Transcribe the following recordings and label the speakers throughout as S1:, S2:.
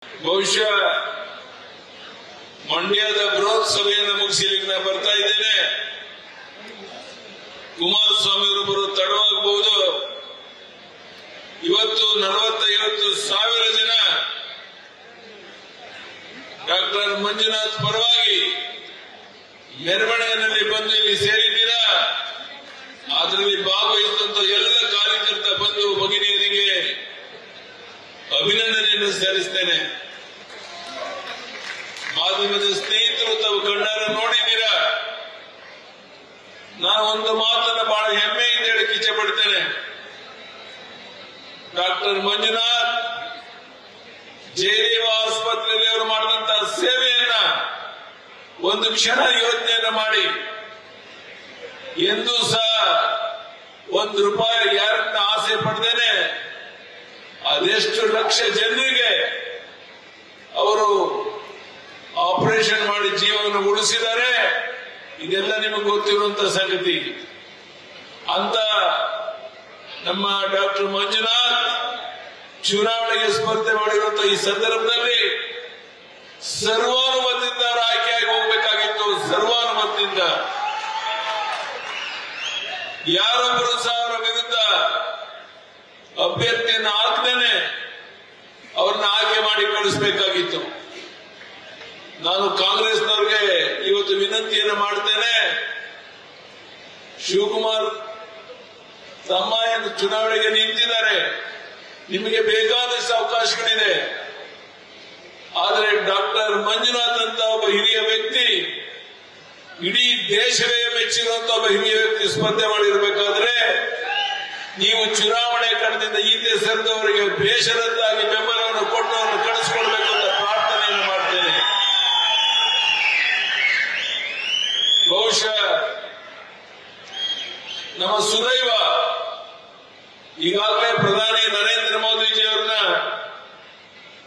S1: ಬಹುಶಃ ಮಂಡ್ಯದ ಬೃಹತ್ ಸಭೆಯನ್ನು ಮುಗಿಸಲಿಕ್ಕೆ ನಾನು ಬರ್ತಾ ಇದ್ದೇನೆ. ಕುಮಾರಸ್ವಾಮಿ ಅವರು ಬರೋದು ತಡವಾಗಬಹುದು. ಇವತ್ತು 40-50 ಸಾವಿರ ಜನ ಡಾಕ್ಟರ್ ಮಂಜುನಾಥ್ ಪರವಾಗಿ ಮೆರವಣಿಗೆಯಲ್ಲಿ ಬಂದು ಇಲ್ಲಿ ಸೇರಿದ್ದೀರಾ. ಅದರಲ್ಲಿ ಭಾಗವಹಿಸಿದಂತ ಎಲ್ಲ ಕಾರ್ಯಕರ್ತ ಬಂಧು ಭಗಿನಿಯರಿಗೆ ಅಭಿನಂದನೆಯನ್ನು ಸಲ್ಲಿಸ್ತೇನೆ. ಮಾಧ್ಯಮದ ಸ್ನೇಹಿತರು ತಾವು ಕಣ್ಣಾರ ನೋಡಿದ್ದೀರಾ. ನಾನು ಒಂದು ಮಾತನ್ನು ಬಹಳ ಹೆಮ್ಮೆಯಿಂದ ಹೇಳಕ್ಕೆ ಇಚ್ಛೆ ಪಡ್ತೇನೆ. ಡಾಕ್ಟರ್ ಮಂಜುನಾಥ್ ಜಯದೇವ ಆಸ್ಪತ್ರೆಯಲ್ಲಿ ಅವರು ಮಾಡಿದಂತಹ ಸೇವೆಯನ್ನ ಒಂದು ಕ್ಷಣ ಯೋಚನೆಯನ್ನ ಮಾಡಿ ಎಂದೂ ಸಹ ₹1 ಯಾರನ್ನ ಆಸೆ ಪಡ್ದೇನೆ ಅದೆಷ್ಟು ಲಕ್ಷ ಜನರಿಗೆ ಅವರು ಆಪರೇಷನ್ ಮಾಡಿ ಜೀವವನ್ನು ಉಳಿಸಿದ್ದಾರೆ. ಇದೆಲ್ಲ ನಿಮಗೆ ಗೊತ್ತಿರುವಂತಹ ಸಂಗತಿ. ಅಂತ ನಮ್ಮ ಡಾಕ್ಟರ್ ಮಂಜುನಾಥ್ ಚುನಾವಣೆಗೆ ಸ್ಪರ್ಧೆ ಮಾಡಿರುವಂತಹ ಈ ಸಂದರ್ಭದಲ್ಲಿ ಸರ್ವಾನುಮತದಿಂದ ಆಯ್ಕೆಯಾಗಿ ಹೋಗಬೇಕಾಗಿತ್ತು. ಸರ್ವಾನುಮತದಿಂದ ಯಾರೊಬ್ಬರು ಸಹ ಅವರ ವಿರುದ್ಧ ಅಭ್ಯರ್ಥಿಯನ್ನು ಹಾಕ್ದೇನೆ ಅವ್ರನ್ನ ಆಯ್ಕೆ ಮಾಡಿ ಕಳಿಸಬೇಕಾಗಿತ್ತು. ನಾನು ಕಾಂಗ್ರೆಸ್ನವ್ರಿಗೆ ಇವತ್ತು ವಿನಂತಿಯನ್ನು ಮಾಡ್ತೇನೆ. ಶಿವಕುಮಾರ್ ತಮ್ಮ ಚುನಾವಣೆಗೆ ನಿಂತಿದ್ದಾರೆ. ನಿಮಗೆ ಬೇಕಾದಷ್ಟು ಅವಕಾಶಗಳಿದೆ. ಆದರೆ ಡಾಕ್ಟರ್ ಮಂಜುನಾಥ್ ಅಂತ ಒಬ್ಬ ಹಿರಿಯ ವ್ಯಕ್ತಿ, ಇಡೀ ದೇಶವೇ ಮೆಚ್ಚಿರುವಂತ ಒಬ್ಬ ಹಿರಿಯ ವ್ಯಕ್ತಿ ಸ್ಪರ್ಧೆ ಮಾಡಿರಬೇಕಾದ್ರೆ ನೀವು ಚುನಾವಣೆ ಕಣದಿಂದ ಹಿಂದೆ ಸರಿದವರಿಗೆ ಬೇಷರತ್ತಾಗಿ ಬೆಂಬಲವನ್ನು ಕೊಟ್ಟು ಅವರನ್ನು ಕಳಿಸಿಕೊಡ್ಬೇಕು ಅಂತ ಪ್ರಾರ್ಥನೆಯನ್ನು ಮಾಡ್ತೇನೆ. ಬಹುಶಃ ನಮ್ಮ ಸುದೈವ ಈಗಾಗಲೇ ಪ್ರಧಾನಿ ನರೇಂದ್ರ ಮೋದಿಜಿಯವರನ್ನ,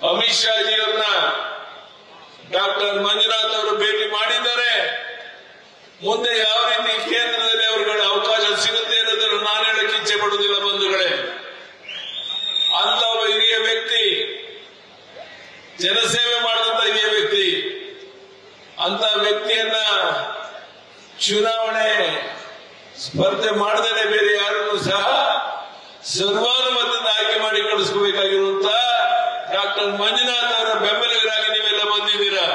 S1: ಅಮಿತ್ ಶಾಜಿಯವರನ್ನ ಡಾಕ್ಟರ್ ಮಂಜುನಾಥ್ ಅವರು ಭೇಟಿ ಮಾಡಿದ್ದಾರೆ. ಮುಂದೆ ಯಾವ ರೀತಿ ಕೇಂದ್ರದಲ್ಲಿ ಅವರುಗಳ ಅವಕಾಶ ಸಿಗುತ್ತೆ ಅನ್ನೋದನ್ನು ನಾನು ಹೇಳಕ್ಕೆ ಇಚ್ಛೆ ಪಡುವುದಿಲ್ಲ ಬಂಧುಗಳೇ. ಅಂತ ಒಬ್ಬ ಹಿರಿಯ ವ್ಯಕ್ತಿ, ಜನಸೇವೆ ಮಾಡಿದಂತ ಹಿರಿಯ ವ್ಯಕ್ತಿ, ಅಂತ ವ್ಯಕ್ತಿಯನ್ನ ಚುನಾವಣೆ ಸ್ಪರ್ಧೆ ಮಾಡದೇನೆ ಬೇರೆ ಯಾರನ್ನು ಸಹ ಸರ್ವಾನುಮತದಿಂದ ಆಯ್ಕೆ ಮಾಡಿ ಕಳಿಸ್ಕೋಬೇಕಾಗಿರುವಂತ ಡಾಕ್ಟರ್ ಮಂಜುನಾಥ್ ಅವರ ಬೆಂಬಲಿಗರಾಗಿ ನೀವೆಲ್ಲ ಬಂದಿದ್ದೀರಾ.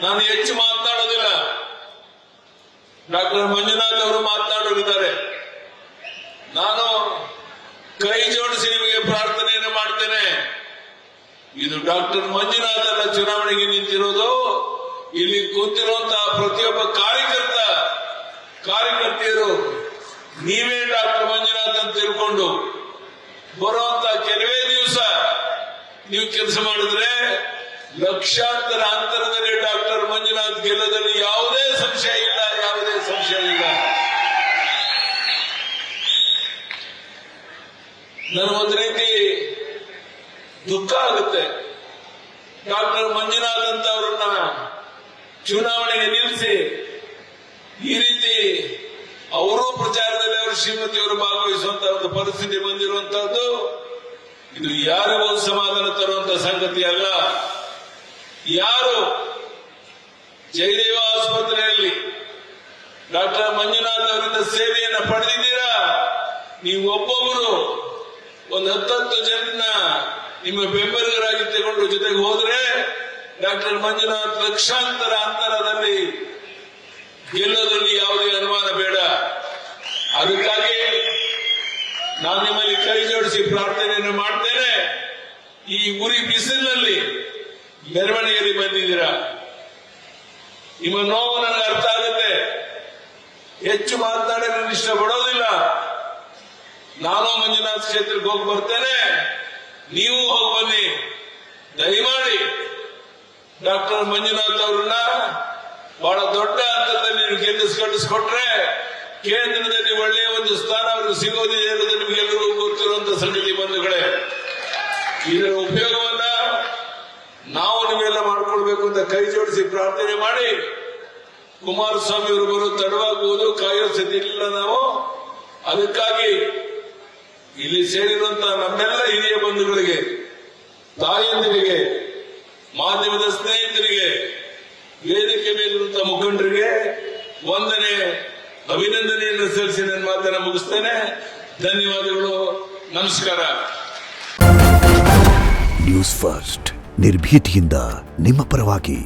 S1: ನಾನು ಹೆಚ್ಚು ಮಾತನಾಡೋದಿಲ್ಲ. ಡಾಕ್ಟರ್ ಮಂಜುನಾಥ್ ಅವರು ಮಾತನಾಡೋರಿದ್ದಾರೆ. ನಾನು ಕೈ ಜೋಡಿಸಿ ನಿಮಗೆ ಪ್ರಾರ್ಥನೆಯನ್ನು ಮಾಡ್ತೇನೆ. ಇದು ಡಾಕ್ಟರ್ ಮಂಜುನಾಥ್ ಅಲ್ಲ ಚುನಾವಣೆಗೆ ನಿಂತಿರೋದು. ಇಲ್ಲಿ ಕೂತಿರುವಂತಹ ಪ್ರತಿಯೊಬ್ಬ ಕಾರ್ಯಕರ್ತೆಯರು ನೀವೇ ಡಾಕ್ಟರ್ ಮಂಜುನಾಥ್ ಅಂತ ತಿಳ್ಕೊಂಡು ಬರುವಂತ ಕೆಲವೇ ದಿವಸ ನೀವು ಕೆಲಸ ಮಾಡಿದ್ರೆ ಲಕ್ಷಾಂತರ ಅಂತರದಲ್ಲಿ ಡಾಕ್ಟರ್ ಮಂಜುನಾಥ್ ಗೆಲ್ಲೋದ್ರಲ್ಲಿ ಯಾವುದೇ ಸಂಶಯ ಇಲ್ಲ. ನನಗೊಂದು ರೀತಿ ದುಃಖ ಆಗುತ್ತೆ. ಡಾಕ್ಟರ್ ಮಂಜುನಾಥ್ ಅಂತ ಅವರನ್ನ ಚುನಾವಣೆಗೆ ನಿಲ್ಲಿಸಿ ಈ ರೀತಿ ಅವರು ಪ್ರಚಾರದಲ್ಲಿ ಅವರು ಶ್ರೀಮತಿಯವರು ಭಾಗವಹಿಸುವಂತಹ ಒಂದು ಪರಿಸ್ಥಿತಿ ಬಂದಿರುವಂತಹದ್ದು ಇದು ಯಾರಿಗೂ ಸಮಾಧಾನ ತರುವಂತಹ ಸಂಗತಿ ಅಲ್ಲ. ಯಾರು ಜಯದೇವ ಆಸ್ಪತ್ರೆಯಲ್ಲಿ ಡಾಕ್ಟರ್ ಮಂಜುನಾಥ್ ಅವರಿಂದ ಸೇವೆಯನ್ನ ಪಡೆದಿದ್ದೀರಾ, ನೀವು ಒಬ್ಬೊಬ್ಬರು ಒಂದು 10 ಜನರನ್ನ ನಿಮ್ಮ ಬೆಂಬಲಿಗರಾಗಿ ತಗೊಂಡು ಜೊತೆಗೆ ಹೋದ್ರೆ ಡಾಕ್ಟರ್ ಮಂಜುನಾಥ್ ಲಕ್ಷಾಂತರ ಅಂತರದಲ್ಲಿ ಗೆಲ್ಲೋದ್ರಲ್ಲಿ ಯಾವುದೇ ಅನುಮಾನ ಬೇಡ. ಅದಕ್ಕಾಗಿ ನಾನು ನಿಮ್ಮಲ್ಲಿ ಕೈ ಜೋಡಿಸಿ ಪ್ರಾರ್ಥನೆಯನ್ನು ಮಾಡ್ತೇನೆ. ಈ ಉರಿ ಬಿಸಿಲಿನಲ್ಲಿ ಮೆರವಣಿಗೆಯಲ್ಲಿ ಬಂದಿದ್ದೀರಾ. ನಿಮ್ಮ ನೋವು ನನಗೆ ಅರ್ಥ ಆಗುತ್ತೆ. ಹೆಚ್ಚು ಮಾತನಾಡಲು ನಾನು ಇಷ್ಟಪಡೋದಿಲ್ಲ. ನಾನು ಮಂಜುನಾಥ್ ಕ್ಷೇತ್ರಕ್ಕೆ ಹೋಗಿ ಬರ್ತೇನೆ, ನೀವು ಹೋಗಿ ಬನ್ನಿ. ದಯಮಾಡಿ ಡಾಕ್ಟರ್ ಮಂಜುನಾಥ್ ಅವರನ್ನ ಬಹಳ ದೊಡ್ಡ ಹಂತದಲ್ಲಿ ನೀವು ಗೆಲ್ಲಿಸ್ಕೊಟ್ರೆ ಕೇಂದ್ರದಲ್ಲಿ ಒಳ್ಳೆಯ ಒಂದು ಸ್ಥಾನ ಅವರಿಗೆ ಸಿಗೋದಿದೆ ಅನ್ನೋದು ನಿಮಗೆಲ್ಲರಿಗೂ ಗೊತ್ತಿರುವಂತಹ ಸಂಗತಿ ಬಂಧುಗಳೇ. ಇದರ ಉಪಯೋಗವನ್ನ ನಾವು ನೀವೆಲ್ಲ ಮಾಡ್ಕೊಳ್ಬೇಕು ಅಂತ ಕೈ ಜೋಡಿಸಿ ಪ್ರಾರ್ಥನೆ ಮಾಡಿ. ಕುಮಾರಸ್ವಾಮಿ ಅವರು ಬರೋದು ತಡವಾಗುವುದು, ಕಾಯೋ ಸ್ಥಿತಿ ಇಲ್ಲ ನಾವು. ಅದಕ್ಕಾಗಿ ಇಲ್ಲಿ ಸೇರಿರುವಂತಹ ನಮ್ಮೆಲ್ಲ ಹಿರಿಯ ಬಂಧುಗಳಿಗೆ ತಾಯಂದಿರಿಗೆ, ಮಾಧ್ಯಮದ ಸ್ನೇಹಿತರಿಗೆ, ವೇದಿಕೆ ಮೇಲಿರುವಂತಹ ಮುಖಂಡರಿಗೆ ವಂದನೆ, ಅಭಿನಂದನೆಯನ್ನು ಸಲ್ಲಿಸಿ ನನ್ನ ಮಾತನ್ನು ಮುಗಿಸ್ತೇನೆ. ಧನ್ಯವಾದಗಳು. ನಮಸ್ಕಾರ.
S2: ನ್ಯೂಸ್ ಫಸ್ಟ್ ನಿರ್ಭೀತಿಯಿಂದ ನಿಮ್ಮ ಪರವಾಗಿ.